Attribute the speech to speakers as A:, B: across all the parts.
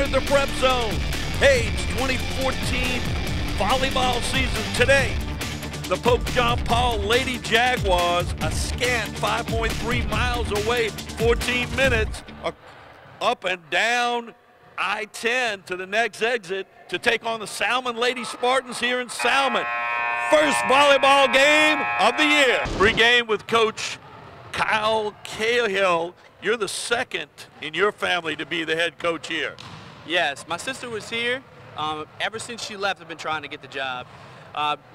A: Here's the Prep Zone. Hey, it's 2014 volleyball season today. The Pope John Paul Lady Jaguars, a scant 5.3 miles away, 14 minutes, up and down I-10 to the next exit to take on the Salmen Lady Spartans here in Salmen. First volleyball game of the year. Pre-game with Coach Kyle Cahill. You're the second in your family to be the head coach here.
B: Yes, my sister was here. Ever since she left, I've been trying to get the job.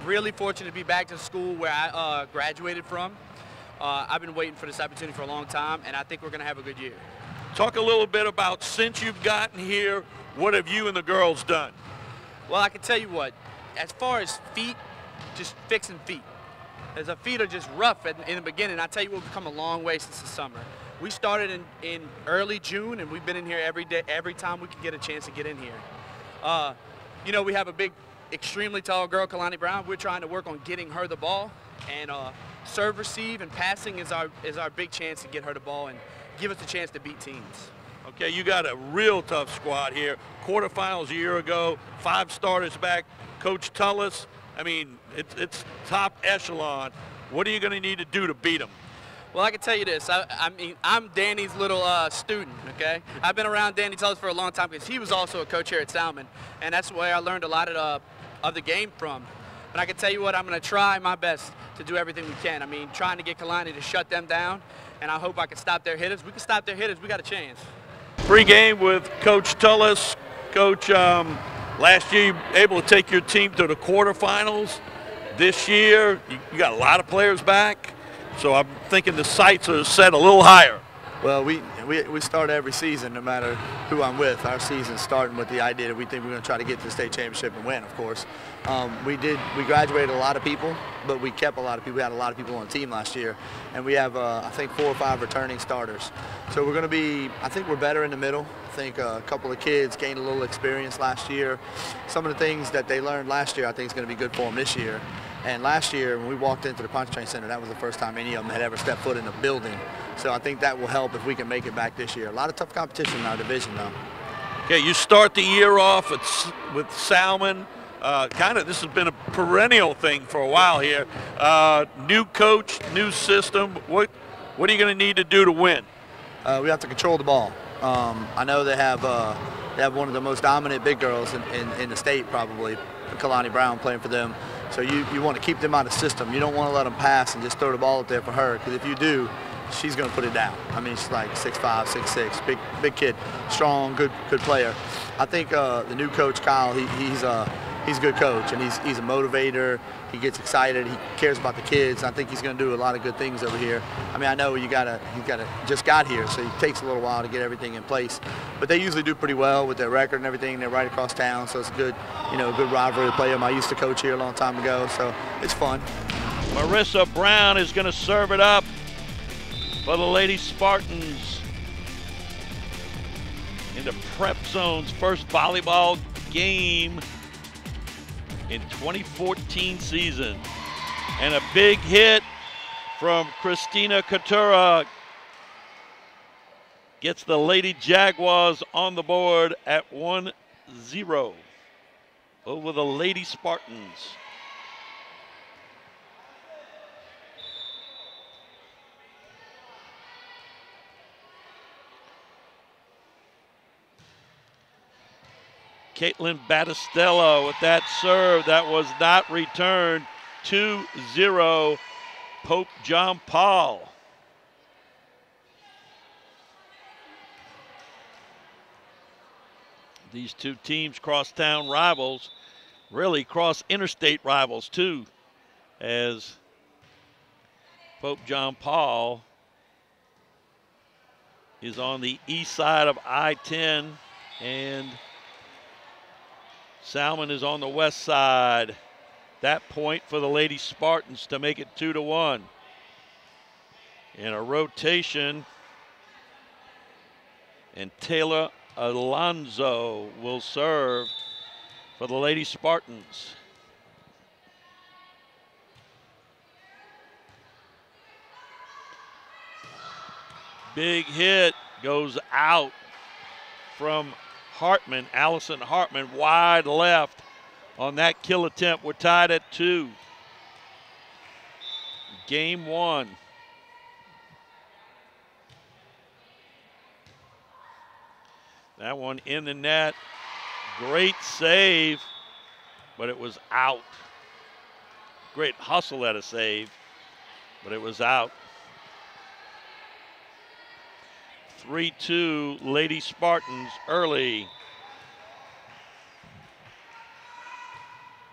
B: Really fortunate to be back to school where I graduated from. I've been waiting for this opportunity for a long time, and I think we're going to have a good year.
A: Talk a little bit about, since you've gotten here, what have you and the girls done?
B: Well, I can tell you what, as far as feet, just fixing feet. As our feet are just rough in the beginning. I tell you what, we've come a long way since the summer. We started in early June, and we've been in here every day, every time we can get a chance to get in here. You know, we have a big, extremely tall girl, Kalani Brown. We're trying to work on getting her the ball, and serve, receive, and passing is our big chance to get her the ball and give us a chance to beat teams.
A: Okay, you got a real tough squad here. Quarterfinals a year ago, 5 starters back. Coach Tullis, I mean, it's top echelon. What are you going to need to do to beat them?
B: Well, I can tell you this. I mean, I'm Danny's little student, okay? I've been around Danny Tullis for a long time because he was also a coach here at Salmen, and that's where I learned a lot of the game from. But I can tell you what, I'm going to try my best to do everything we can. I mean, trying to get Kalani to shut them down, and I hope I can stop their hitters. We can stop their hitters. We got a chance.
A: Pre-game with Coach Tullis. Coach, last year you were able to take your team to the quarterfinals. This year, you got a lot of players back. So I'm thinking the sights are set a little higher.
C: Well, we start every season, no matter who I'm with. Our season's starting with the idea that we think we're going to try to get to the state championship and win, of course. We graduated a lot of people, but we kept a lot of people. We had a lot of people on the team last year, and we have, I think, 4 or 5 returning starters. So we're going to be, I think we're better in the middle. I think a couple of kids gained a little experience last year. Some of the things that they learned last year, I think is going to be good for them this year. And last year, when we walked into the Pontchartrain Center, that was the first time any of them had ever stepped foot in the building. So I think that will help if we can make it back this year. A lot of tough competition in our division, though.
A: Okay, you start the year off with Salmen. This has been a perennial thing for a while here. New coach, new system. What are you going to need to do to win?
C: We have to control the ball. I know they have one of the most dominant big girls in the state, probably, Kalani Brown, playing for them. So you want to keep them out of the system. You don't want to let them pass and just throw the ball up there for her, because if you do, she's going to put it down. I mean, she's like 6'5", 6'6", big kid, strong, good player. I think the new coach, Kyle, he's a good coach, and he's a motivator. He gets excited. He cares about the kids. I think he's going to do a lot of good things over here. I mean, I know he just got here, so it takes a little while to get everything in place. But they usually do pretty well with their record and everything. They're right across town, so it's a good, good rivalry to play them. I used to coach here a long time ago, so it's fun.
A: Marissa Brown is going to serve it up for the Lady Spartans in the Prep Zone's first volleyball game in 2014 season. And a big hit from Christina Coutura gets the Lady Jaguars on the board at 1-0 over the Lady Spartans. Caitlin Battistella with that serve that was not returned. 2-0 Pope John Paul. These two teams, crosstown rivals, really cross interstate rivals too, as Pope John Paul is on the east side of I-10 and Salmen is on the west side. That point for the Lady Spartans to make it 2-1. In a rotation, and Taylor Alonzo will serve for the Lady Spartans. Big hit goes out from Hartman, Allison Hartman, wide left on that kill attempt. We're tied at 2. Game 1. That one in the net. Great save, but it was out. Great hustle at a save, but it was out. 3-2 Lady Spartans early.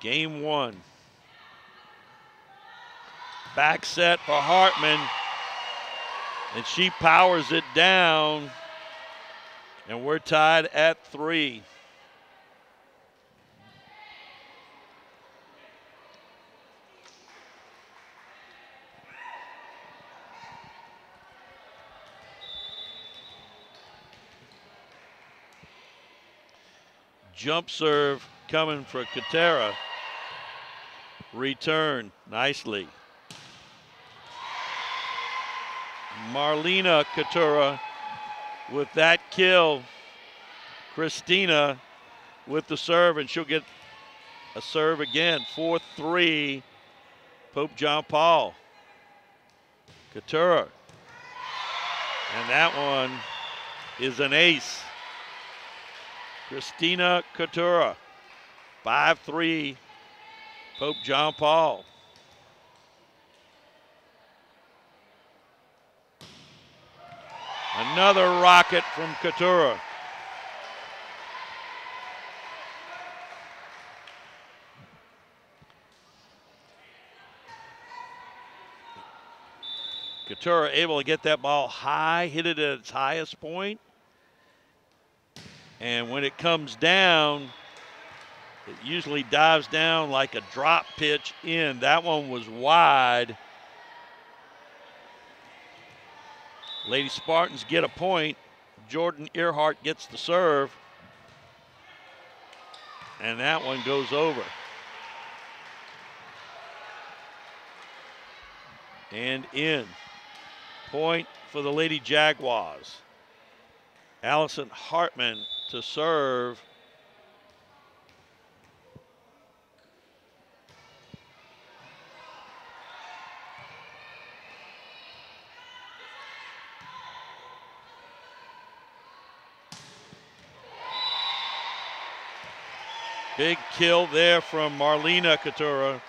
A: Game 1. Back set for Hartman, and she powers it down, and we're tied at 3. Jump serve coming for Katera. Return nicely. Marlena Katura with that kill. Christina with the serve, and she'll get a serve again. 4-3 Pope John Paul. Katura. And that one is an ace. Christina Katura. 5-3 Pope John Paul. Another rocket from Katura. Katura able to get that ball high, hit it at its highest point. And when it comes down, it usually dives down like a drop pitch in. That one was wide. Lady Spartans get a point. Jordan Earhart gets the serve. And that one goes over. And in. Point for the Lady Jaguars. Allison Hartman to serve. Big kill there from Marlena Katura.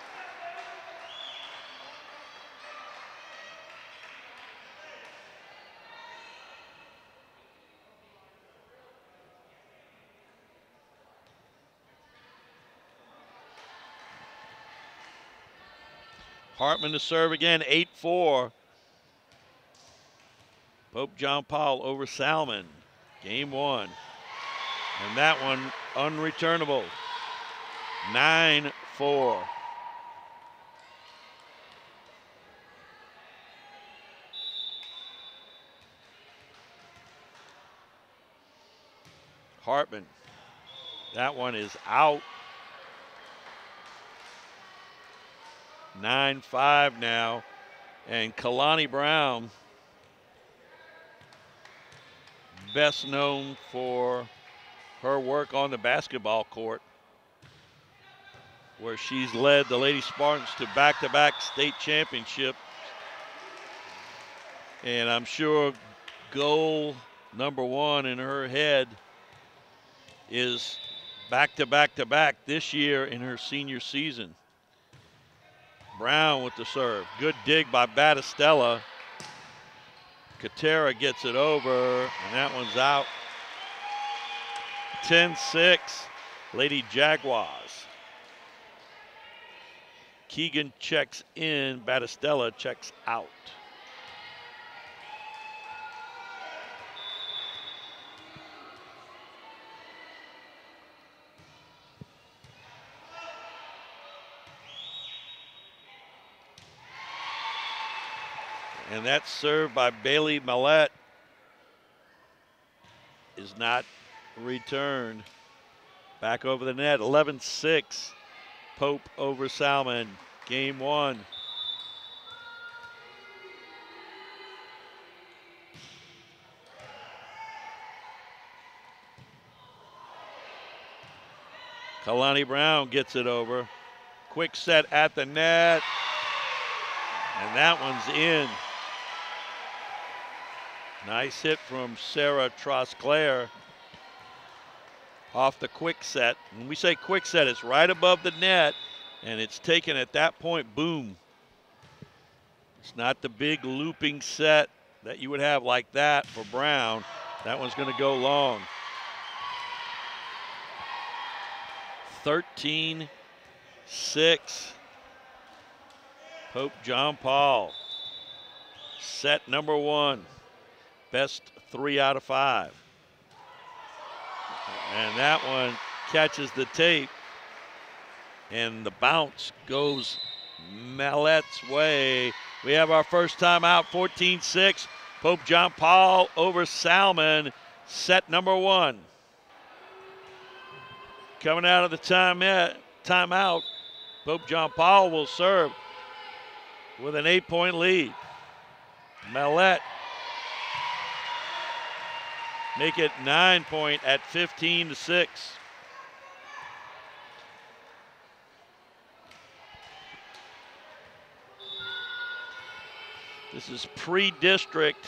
A: Hartman to serve again, 8-4. Pope John Paul over Salmen, game 1. And that one unreturnable, 9-4. Hartman, that one is out. 9-5 now, and Kalani Brown, best known for her work on the basketball court, where she's led the Lady Spartans to back-to-back state championships. And I'm sure goal number 1 in her head is back-to-back-to-back this year in her senior season. Brown with the serve. Good dig by Battistella. Katera gets it over, and that one's out. 10-6, Lady Jaguars. Keegan checks in, Battistella checks out. And that serve by Bailey Millette is not returned. Back over the net, 11-6. Pope over Salmen, game 1. Kalani Brown gets it over. Quick set at the net. And that one's in. Nice hit from Sarah Trosclair off the quick set. When we say quick set, it's right above the net, and it's taken at that point, boom. It's not the big looping set that you would have like that for Brown. That one's going to go long. 13-6. Pope John Paul. Set number 1. Best 3 out of 5. And that one catches the tape. And the bounce goes Mallet's way. We have our first time out, 14-6. Pope John Paul over Salmen. Set number 1. Coming out of the timeout, Pope John Paul will serve with an 8-point lead. Mallet make it 9-point at 15-6. This is pre-district.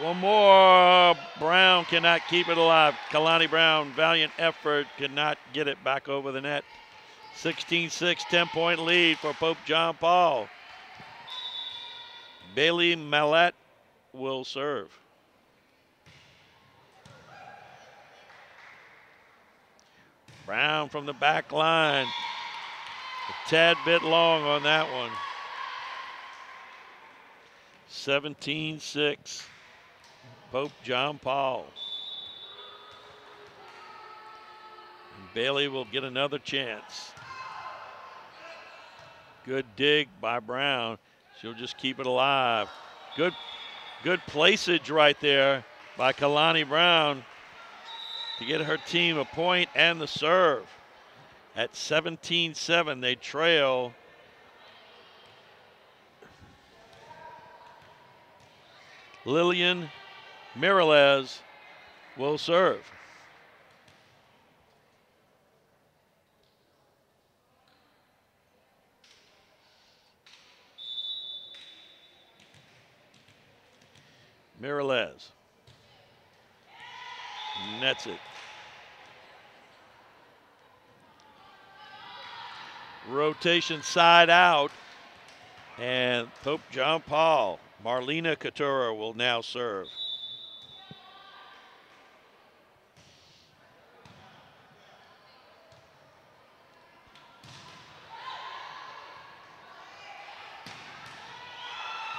A: One more. Brown cannot keep it alive. Kalani Brown, valiant effort, could not get it back over the net. 16-6, 10-point lead for Pope John Paul. Bailey Mallet will serve. Brown from the back line. A tad bit long on that one. 17-6. Pope John Paul. And Bailey will get another chance. Good dig by Brown. She'll just keep it alive. Good placage right there by Kalani Brown to get her team a point and the serve. At 17-7, they trail. Lillian Mireles will serve. Mireles nets it. Rotation side out, and Pope John Paul, Marlena Couture will now serve.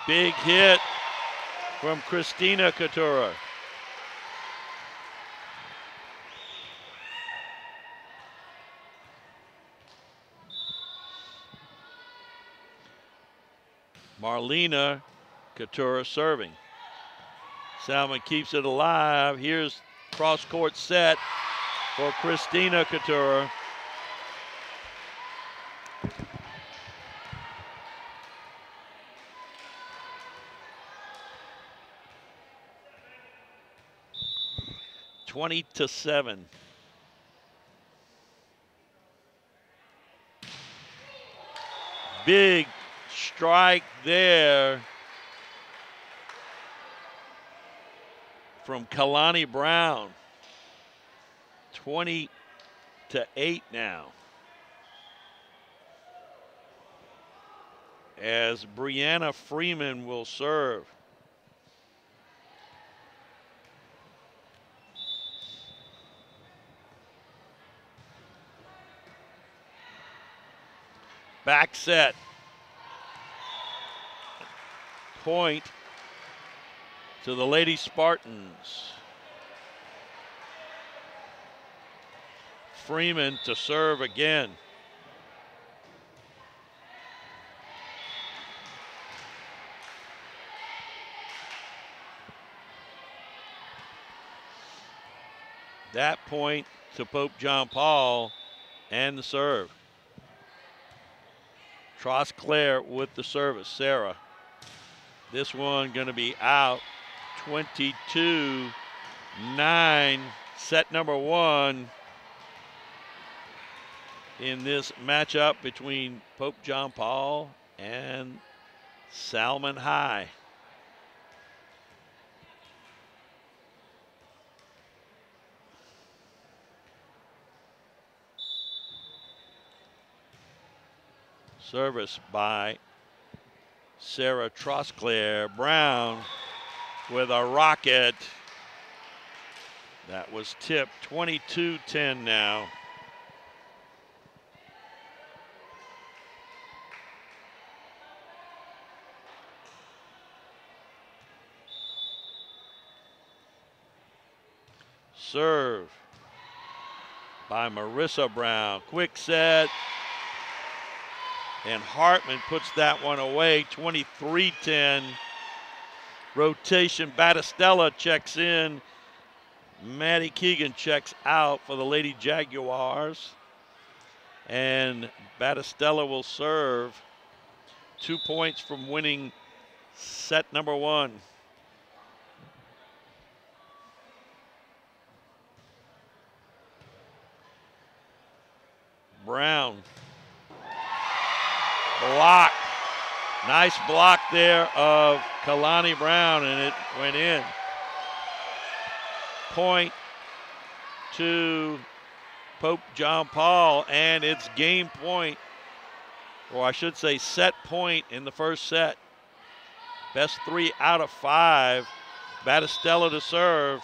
A: Big hit from Christina Couture. Marlena Couture serving. Salmen keeps it alive. Here's cross-court set for Christina Couture. (20-7). Big strike there from Kalani Brown. 20-8 now. As Brianna Freeman will serve. Back set. Point to the Lady Spartans. Freeman to serve again. That point to Pope John Paul and the serve. Trosclair with the service, Sarah. This one going to be out, 22-7. 9, set number 1 in this matchup between Pope John Paul and Salmen High. Service by Sarah Trosclair. Brown with a rocket. That was tipped. 22-10 now. Serve by Marissa Brown. Quick set. And Hartman puts that one away. 23-10. Rotation. Battistella checks in. Maddie Keegan checks out for the Lady Jaguars. And Battistella will serve. 2 points from winning set number 1. Brown. Block. Nice block there of Kalani Brown, and it went in. Point to Pope John Paul, and it's game point, or I should say set point in the first set. Best 3 out of 5. Battistella to serve.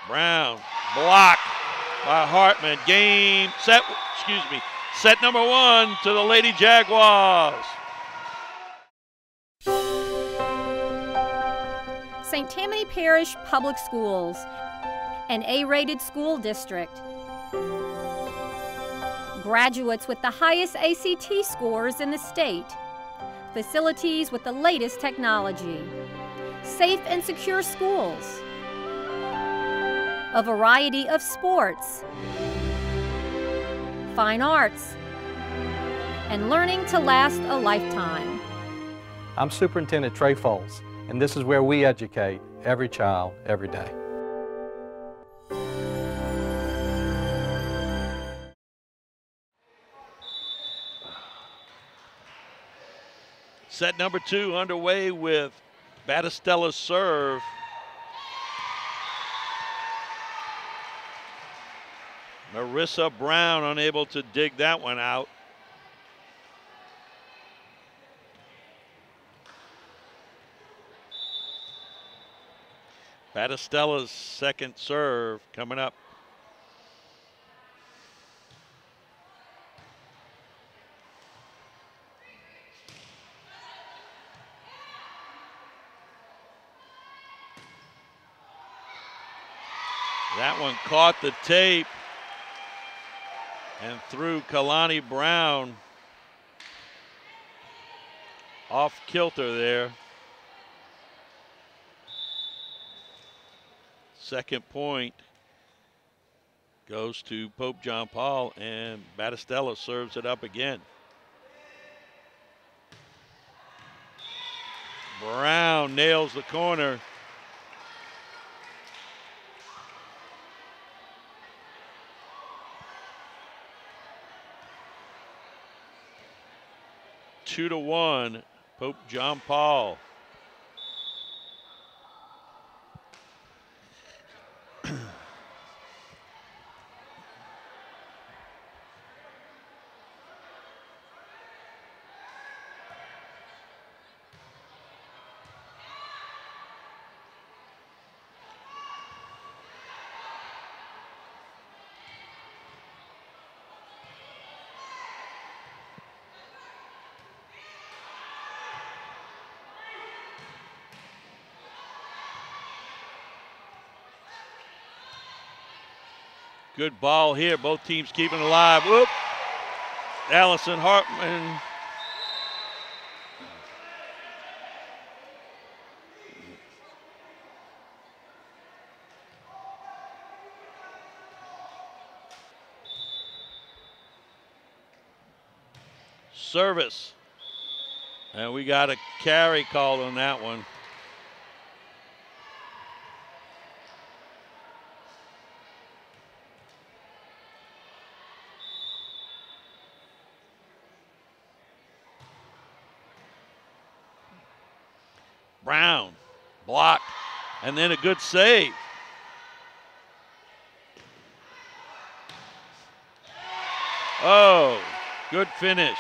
A: Brown, block by Hartman. Set number 1 to the Lady Jaguars.
D: St. Tammany Parish Public Schools, an A-rated school district. Graduates with the highest ACT scores in the state. Facilities with the latest technology. Safe and secure schools. A variety of sports, fine arts, and learning to last a lifetime.
E: I'm Superintendent Trey Foles, and this is where we educate every child, every day.
A: Set number 2 underway with Battistella's serve. Marissa Brown unable to dig that one out. Battistella's second serve coming up. That one caught the tape and threw Kalani Brown off kilter there. Second point goes to Pope John Paul, and Battistella serves it up again. Brown nails the corner. Two to 1, Pope John Paul. Good ball here. Both teams keeping it alive. Whoop. Allison Hartman. service. And we got a carry called on that one. Brown blocked, and then a good save. Oh, good finish.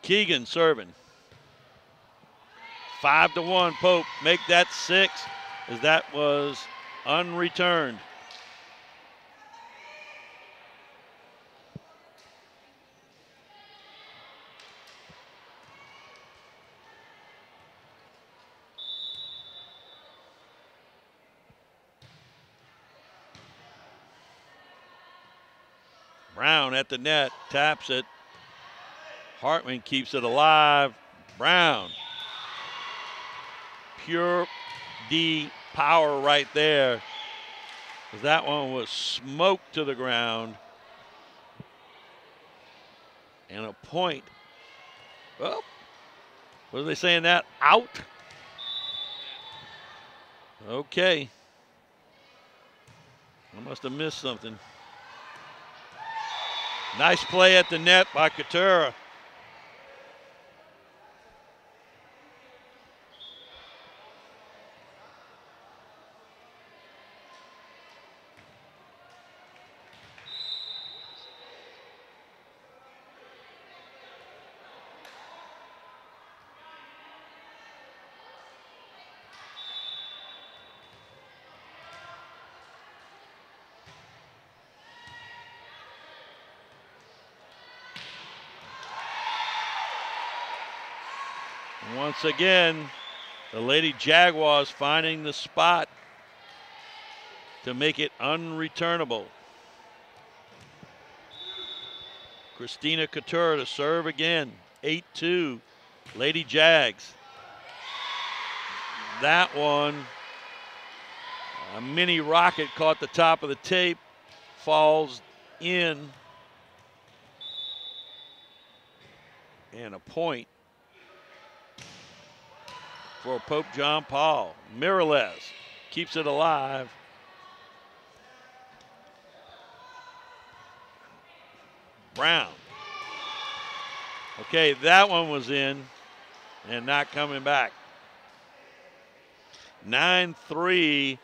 A: Keegan serving. 5-1 Pope. Make that 6, as that was unreturned. Brown at the net, taps it. Hartman keeps it alive. Brown. Pure D power right there. That one was smoked to the ground. And a point. Well, what are they saying that? Out? Okay. I must have missed something. Nice play at the net by Couture. Once again, the Lady Jaguars finding the spot to make it unreturnable. Christina Couture to serve again. 8-2, Lady Jags. That one, a mini rocket caught the top of the tape, falls in, and a point for Pope John Paul. Miralez keeps it alive. Brown. Okay, that one was in and not coming back. 9-3,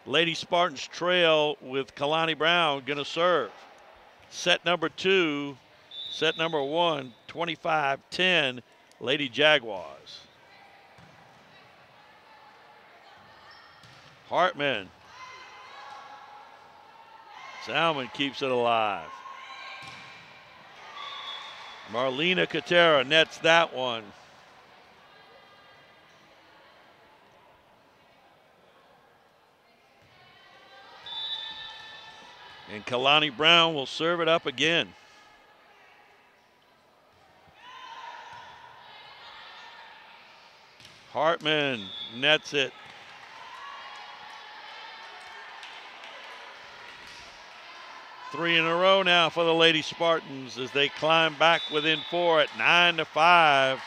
A: Lady Spartans trail with Kalani Brown gonna serve. Set number 2, set number 1, 25-10, Lady Jaguars. Hartman. Salmen keeps it alive. Marlena Katera nets that one. And Kalani Brown will serve it up again. Hartman nets it. Three in a row now for the Lady Spartans as they climb back within 4 at 9-5.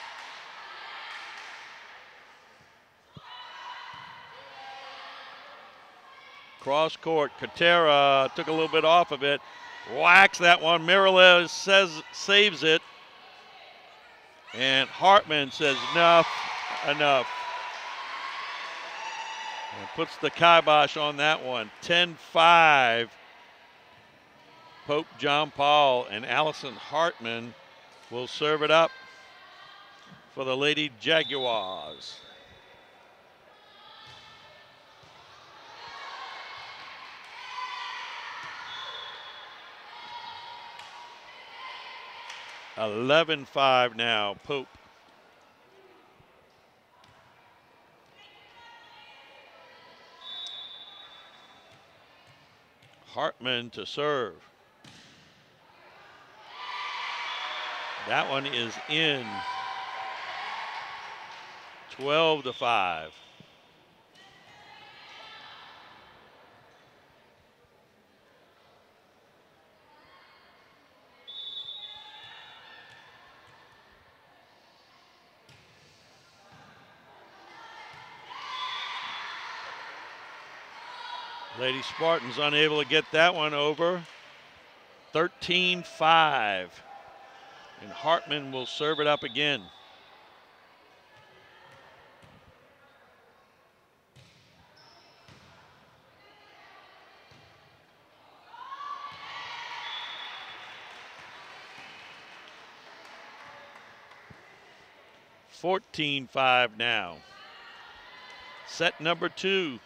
A: Cross court, Katera took a little bit off of it. Whacks that one. Miralez saves it. And Hartman says enough. And puts the kibosh on that one. 10-5. Pope John Paul and Allison Hartman will serve it up for the Lady Jaguars. $11-5 now, Pope. Hartman to serve. That one is in. 12-5. Lady Spartans unable to get that one over. 13-5. And Hartman will serve it up again. $14-5 now. Set number 2.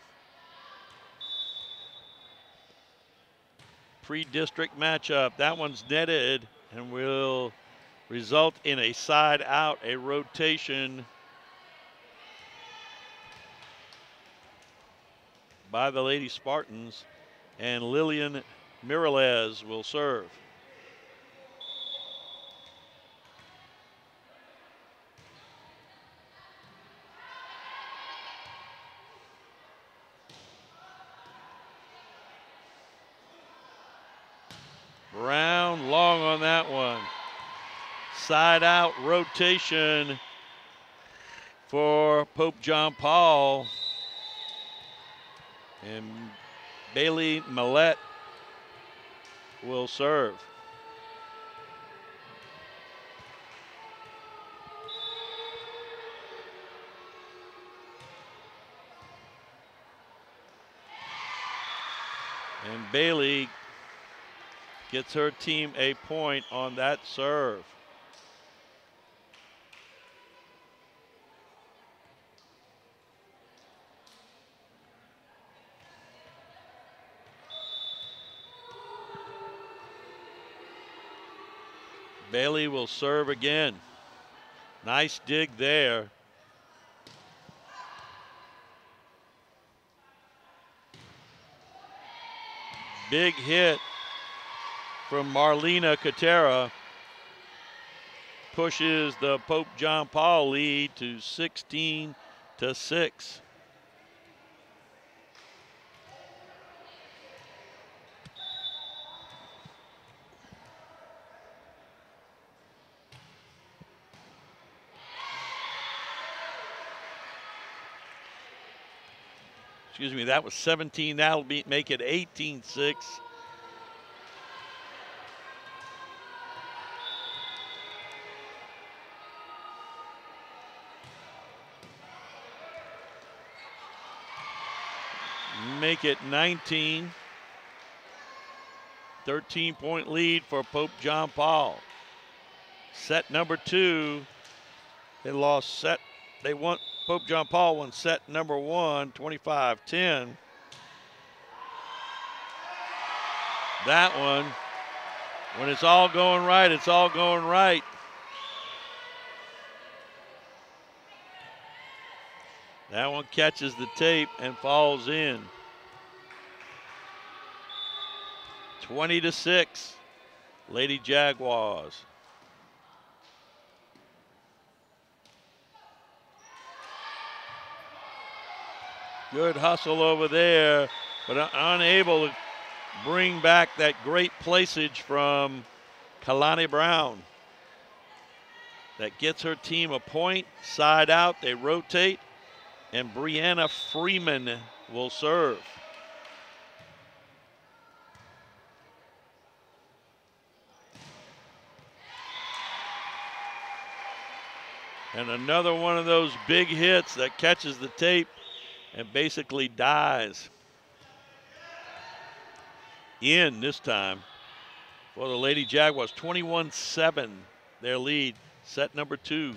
A: Pre-district matchup. That one's netted and will result in a side out, a rotation by the Lady Spartans, and Lillian Mireles will serve. Brown long on that one. Side out rotation for Pope John Paul. And Bailey Millette will serve. And Bailey gets her team a point on that serve. Bailey will serve again. Nice dig there. Big hit from Marlena Katera. Pushes the Pope John Paul lead to 16-6. Excuse me, that was 17. That'll make it 18-6. Make it 19. 13-point lead for Pope John Paul. Set number 2. They lost set. They won. Pope John Paul won set number 1, 25-10. That one, when it's all going right, it's all going right. That one catches the tape and falls in. 20-6, Lady Jaguars. Good hustle over there, but unable to bring back that great placeage from Kalani Brown. That gets her team a point. Side out, they rotate, and Brianna Freeman will serve. And another one of those big hits that catches the tape and basically dies. In this time for the Lady Jaguars. 21-7, their lead. Set number 2.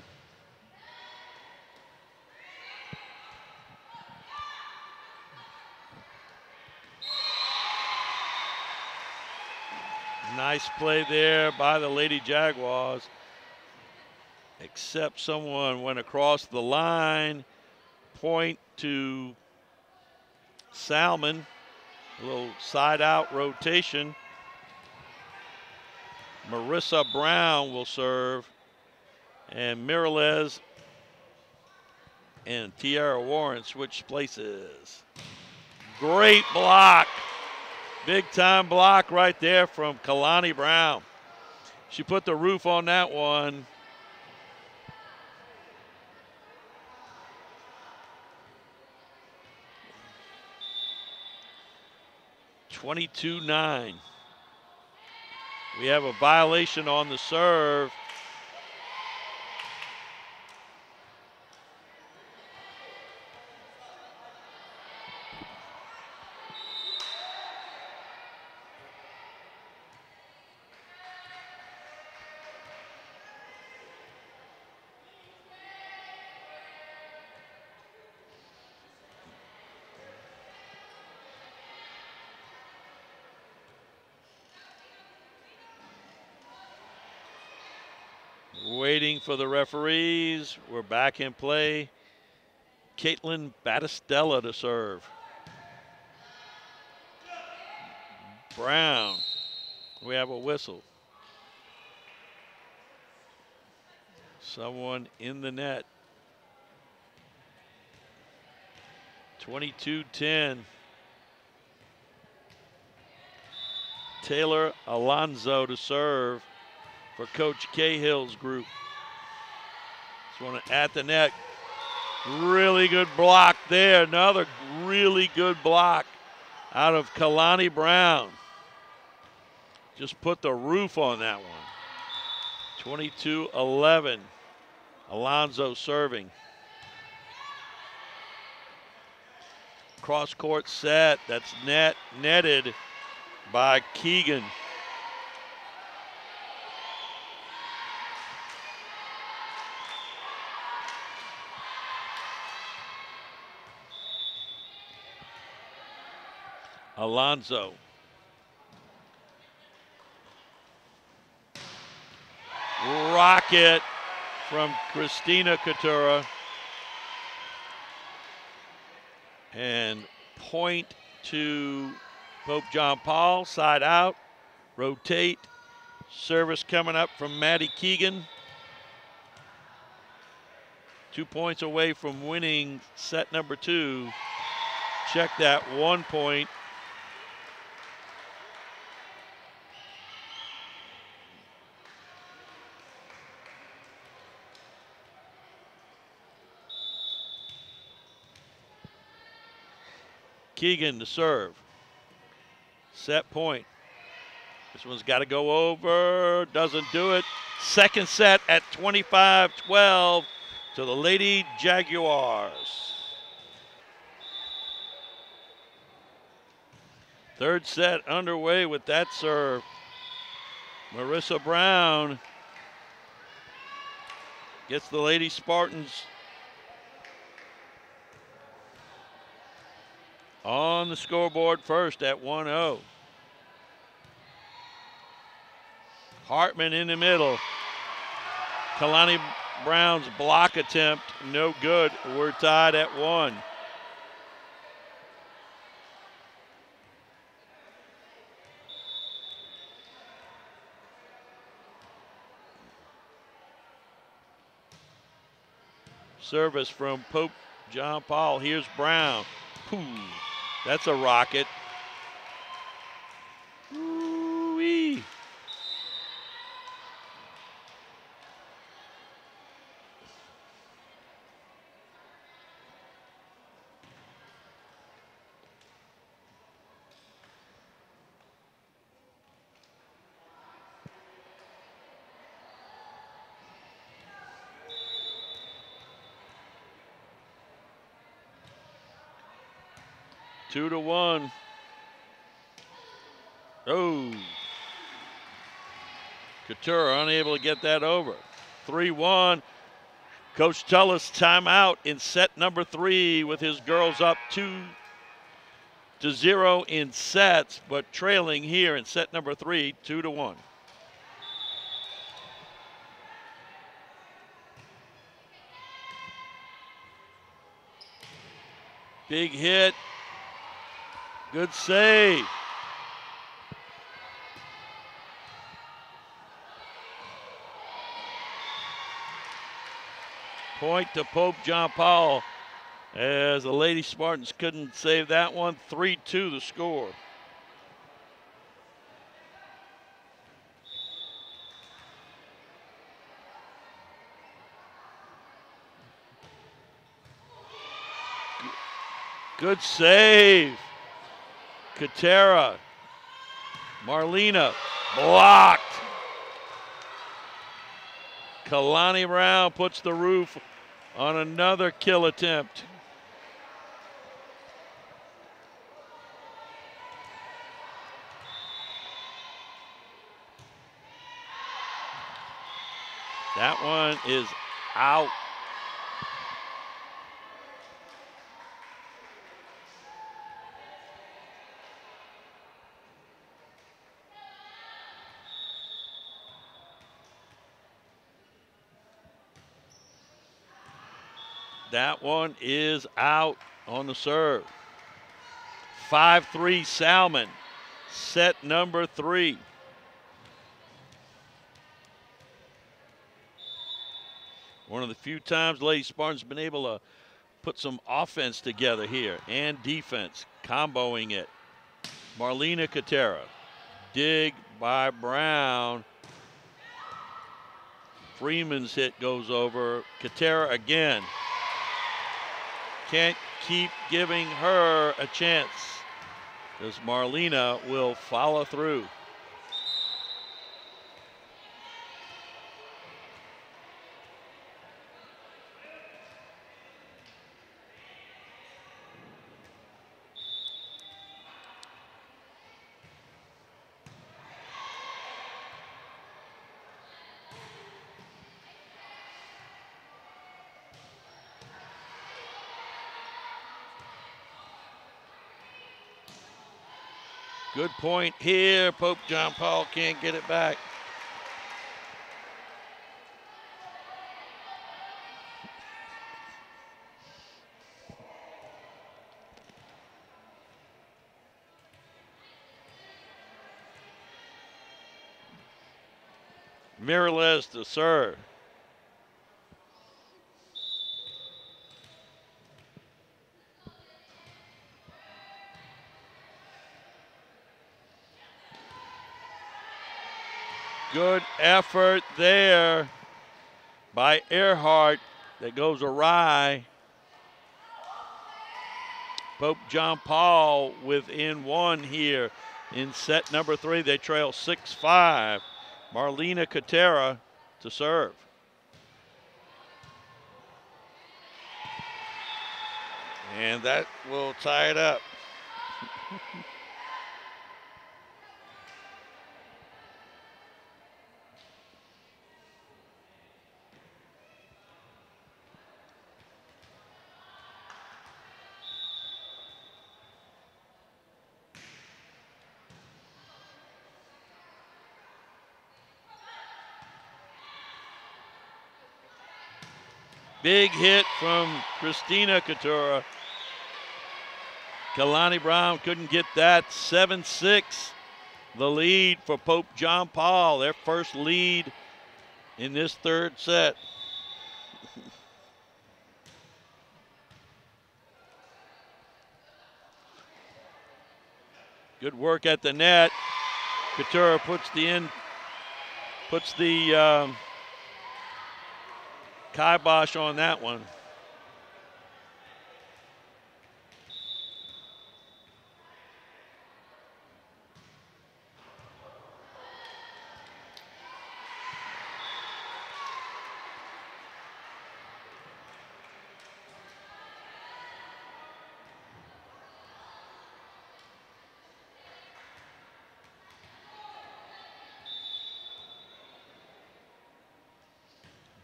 A: Nice play there by the Lady Jaguars. Except someone went across the line. Point to Salmen. A little side out rotation. Marissa Brown will serve. And Mireles and Tiara Warren switch places. Great block. Big time block right there from Kalani Brown. She put the roof on that one. (22-9). We have a violation on the serve. Waiting for the referees. We're back in play. Caitlin Battistella to serve. Brown. We have a whistle. Someone in the net. 22-10. Taylor Alonso to serve for Coach Cahill's group. This one at the net. Really good block there. Another really good block out of Kalani Brown. Just put the roof on that one. 22-11. Alonso serving. Cross court set. That's netted by Keegan. Alonso. Rocket from Christina Coutura. And point to Pope John Paul, side out, rotate. Service coming up from Maddie Keegan. 2 points away from winning set number 2. Check that 1 point. Keegan to serve. Set point. This one's got to go over. Doesn't do it. Second set at 25-12 to the Lady Jaguars. Third set underway with that serve. Marissa Brown gets the Lady Spartans on the scoreboard first at 1-0. Hartman in the middle. Kalani Brown's block attempt, no good. We're tied at 1. Service from Pope John Paul. Here's Brown. Ooh, that's a rocket. Ooh-wee. Two to 1. Oh. Couture unable to get that over. 3-1. Coach Tullis timeout in set number 3 with his girls up 2-0 in sets, but trailing here in set number 3, 2-1. Big hit. Good save. Point to Pope John Paul. as the Lady Spartans couldn't save that one. 3-2 the score. Good save. Katera. Marlena blocked. Kalani Brown puts the roof on another kill attempt. That one is out. That one is out on the serve. 5-3 Salmen, set number 3. One of the few times Lady Spartans been able to put some offense together here and defense, comboing it. Marlena Katera, dig by Brown. Freeman's hit goes over. Katera again. Can't keep giving her a chance, because Marlena will follow through. Good point here. Pope John Paul can't get it back. Miralez to serve. Good effort there by Earhart that goes awry. Pope John Paul within 1 here in set number 3. They trail 6-5. Marlena Katera to serve. And that will tie it up. Big hit from Christina Couture. Kalani Brown couldn't get that. 7-6, the lead for Pope John Paul. Their first lead in this third set. Good work at the net. Couture puts the kibosh on that one.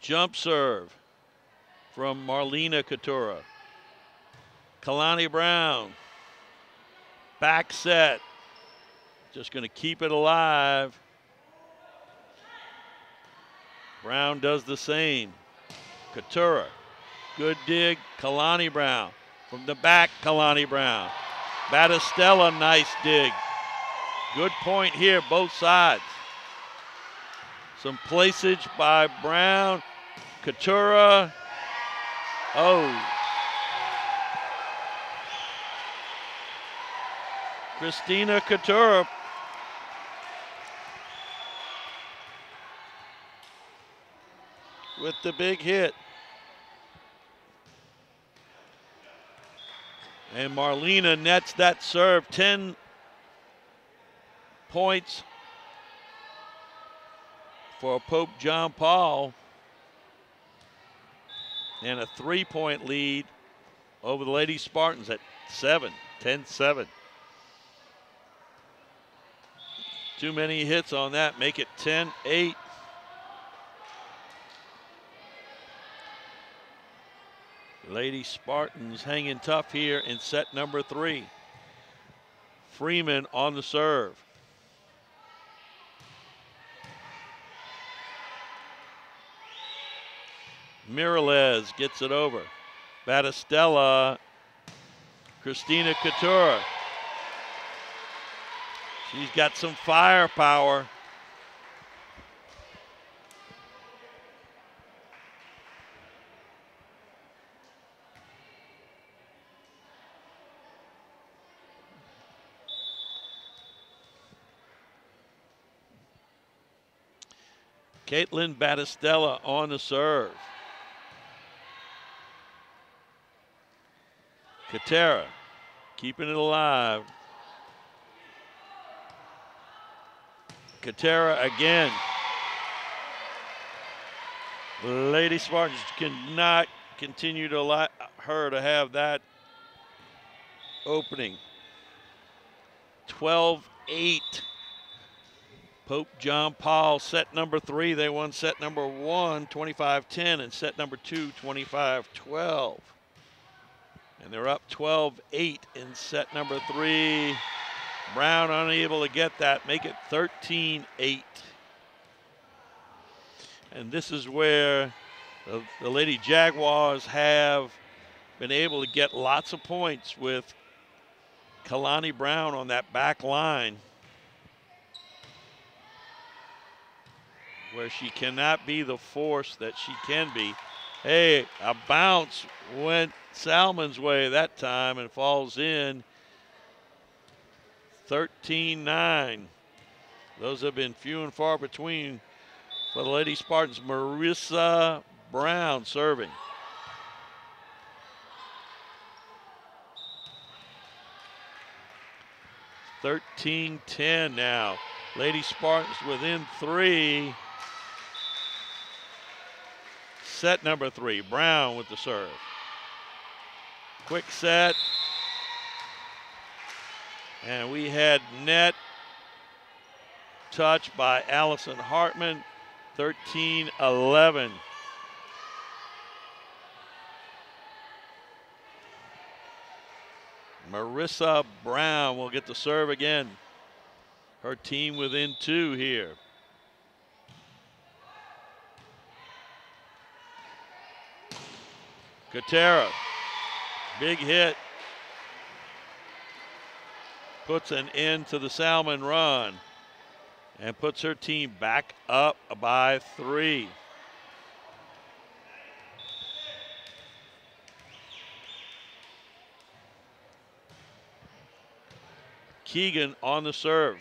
A: Jump serve from Marlena Couture. Kalani Brown. Back set. Just going to keep it alive. Brown does the same. Couture. Good dig. Kalani Brown. From the back, Kalani Brown. Battistella, nice dig. Good point here, both sides. Some placage by Brown. Couture. Oh. Christina Couture with the big hit. And Marlena nets that serve. 10 points for Pope John Paul. And a 3-point lead over the Lady Spartans at 10-7. Too many hits on that, make it 10-8. Lady Spartans hanging tough here in set number 3. Freeman on the serve. Miralez gets it over. Battistella, Christina Couture. She's got some firepower. Caitlin Battistella on the serve. Katera keeping it alive. Katera again. Lady Spartans cannot continue to allow her to have that opening. 12-8. Pope John Paul, set number 3. They won set number 1, 25-10, and set number 2, 25-12. And they're up 12-8 in set number 3. Brown unable to get that, make it 13-8. And this is where the Lady Jaguars have been able to get lots of points with Kalani Brown on that back line, where she cannot be the force that she can be. Hey, a bounce went Salmen's way that time and falls in. 13-9. Those have been few and far between for the Lady Spartans. Marissa Brown serving. (13-10) now. Lady Spartans within 3. Set number 3. Brown with the serve. Quick set. And we had net touch by Allison Hartman. 13-11. Marissa Brown will get the serve again. Her team within 2 here. Katera, big hit. Puts an end to the Salmen run and puts her team back up by 3. Keegan on the serve.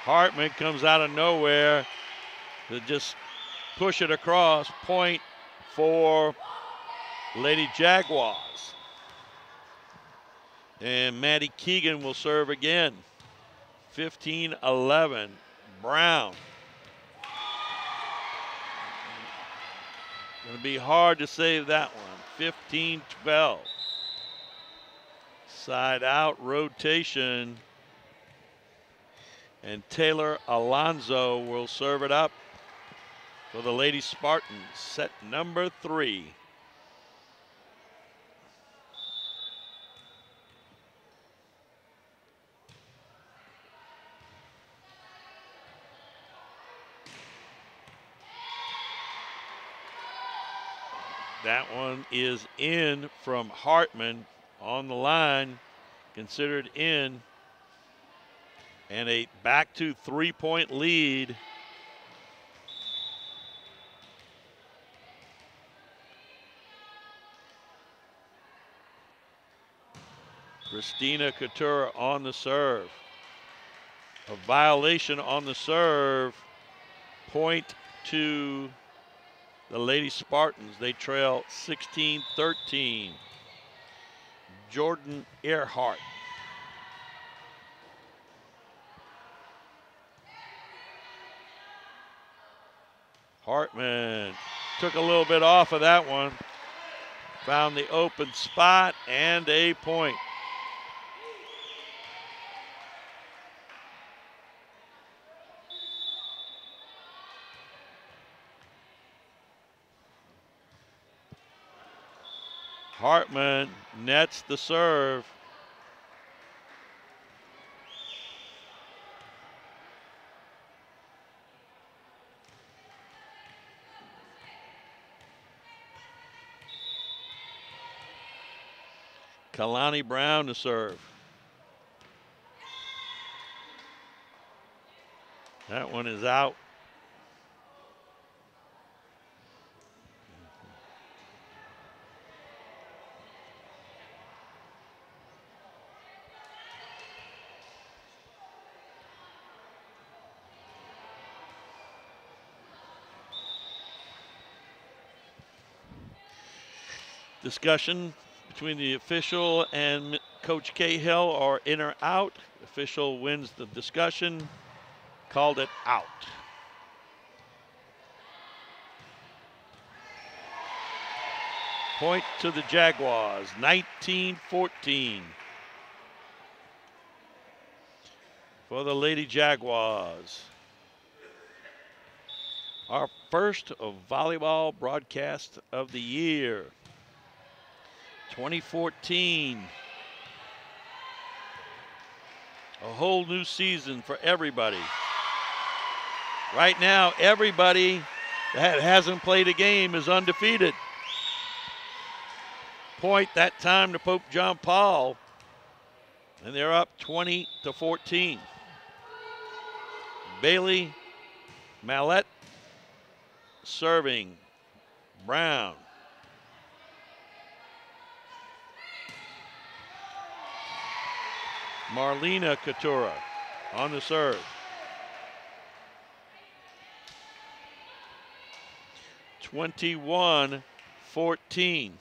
A: Hartman comes out of nowhere to just push it across. Point for Lady Jaguars. And Maddie Keegan will serve again. 15-11. Brown. Going to be hard to save that one. 15-12. Side out rotation. And Taylor Alonso will serve it up for the Lady Spartans. Set number 3. That one is in from Hartman on the line, considered in. And a back to 3-point lead Christina Couture on the serve. A violation on the serve. Point to the Lady Spartans. They trail 16-13. Jordan Earhart. Hartman took a little bit off of that one. Found the open spot and a point. Hartman nets the serve. Kalani Brown to serve. That one is out. Discussion between the official and Coach Cahill are in or out. Official wins the discussion, called it out. Point to the Jaguars, 19-14. For the Lady Jaguars. Our first volleyball broadcast of the year. 2014. A whole new season for everybody. Right now, everybody that hasn't played a game is undefeated. Point that time to Pope John Paul, and they're up 20-14. Bailey Mallette serving. Brown. Marlena Couture on the serve. 21-14.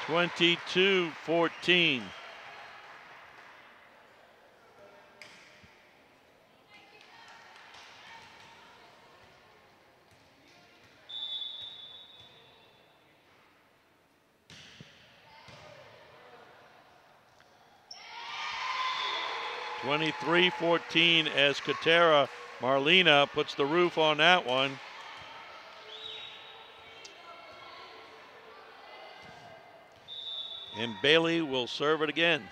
A: 22-14. (23-14) as Katera Marlena puts the roof on that one. And Bailey will serve it again.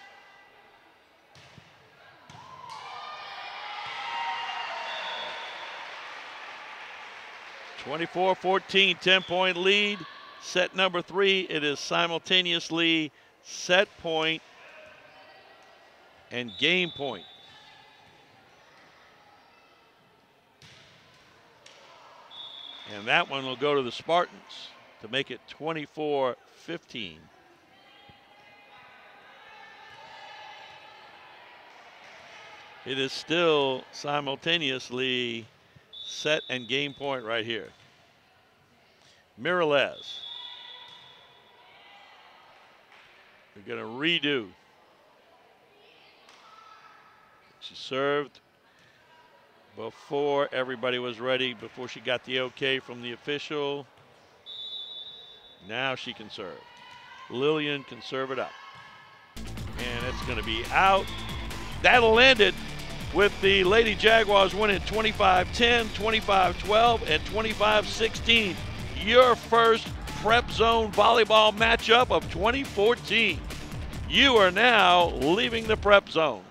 A: (24-14), 10-point lead. Set number 3, it is simultaneously set point and game point. And that one will go to the Spartans to make it 24-15. It is still simultaneously set and game point right here. Miralez. They're going to redo. She served before everybody was ready, before she got the okay from the official. Now she can serve. Lillian can serve it up. And it's going to be out. That'll end it with the Lady Jaguars winning 25-10, 25-12, and 25-16. Your first PrepZone volleyball matchup of 2014. You are now leaving the Prep Zone.